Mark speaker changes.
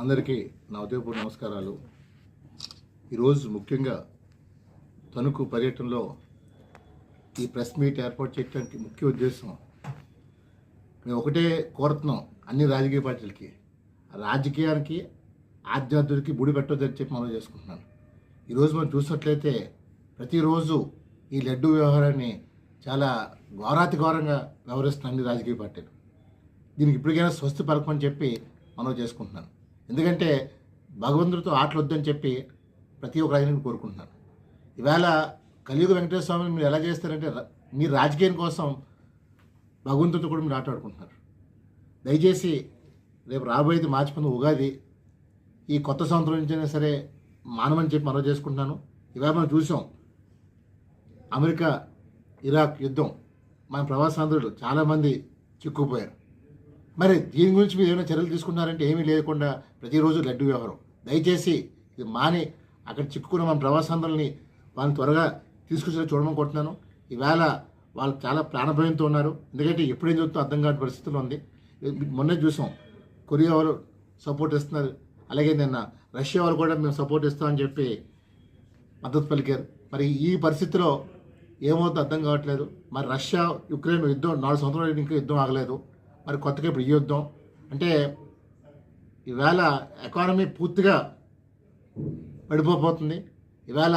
Speaker 1: అందరికీ నా ఉదయపూర్వ నమస్కారాలు. ఈరోజు ముఖ్యంగా తణుకు పర్యటనలో ఈ ప్రెస్ మీట్ ఏర్పాటు చేయడానికి ముఖ్య ఉద్దేశం మేము ఒకటే కోరుతున్నాం. అన్ని రాజకీయ పార్టీలకి రాజకీయానికి ఆధ్యాత్మికకి బుడి పెట్టొద్దని చెప్పి మనం చేసుకుంటున్నాను. ఈరోజు మనం చూసినట్లయితే ప్రతిరోజు ఈ లడ్డు వ్యవహారాన్ని చాలా ఘోరాతిఘోరంగా వ్యవహరిస్తున్న అన్ని రాజకీయ పార్టీలు. దీనికి ఇప్పటికైనా స్వస్తి పలకమని చెప్పి మనం చేసుకుంటున్నాను. ఎందుకంటే భగవంతుడితో ఆటలు వద్దని చెప్పి ప్రతి ఒక్క రాజకీయాన్ని కోరుకుంటున్నాను. ఈవేళ కలియుగ వెంకటేశ్వర స్వామిని మీరు ఎలా చేస్తారంటే మీరు రాజకీయం కోసం భగవంతుడితో కూడా మీరు ఆటలాడుకుంటున్నారు. దయచేసి రేపు రాబోయేది మార్చి 10 ఉగాది, ఈ కొత్త సంవత్సరం నుంచైనా సరే మానమని చెప్పి మనం చేసుకుంటున్నాను. ఇవాళ మనం చూసాం అమెరికా ఇరాక్ యుద్ధం, మన ప్రవాసాంధ్రులు చాలామంది చిక్కుపోయారు. మరి దీని గురించి మీరు ఏమైనా చర్యలు తీసుకున్నారంటే ఏమీ లేకుండా ప్రతిరోజు లడ్డు వ్యవహారం. దయచేసి ఇది మాని అక్కడ చిక్కుకున్న మన ప్రవాసాంధ్రుల్ని వాళ్ళని త్వరగా తీసుకొచ్చి చూడమనుకుంటున్నాను. ఈవేళ వాళ్ళు చాలా ప్రాణభయంతో ఉన్నారు. ఎందుకంటే ఎప్పుడేం జరుగుతుందో అర్థం కాని పరిస్థితుల్లో ఉంది. మొన్నే చూసాం కొరియా వాళ్ళు సపోర్ట్ ఇస్తున్నారు, అలాగే నిన్న రష్యా వాళ్ళు కూడా మేము సపోర్ట్ ఇస్తామని చెప్పి మద్దతు పలికారు. మరి ఈ పరిస్థితిలో ఏమవుతుందో అర్థం కావట్లేదు. మరి రష్యా యుక్రెయిన్ యుద్ధం 4 సంవత్సరాలు ఇంకా యుద్ధం ఆగలేదు. మరి కొత్తగా ఇప్పుడు ఈ యుద్ధం అంటే ఈవేళ ఎకానమీ పూర్తిగా పడిపోతుంది. ఈవేళ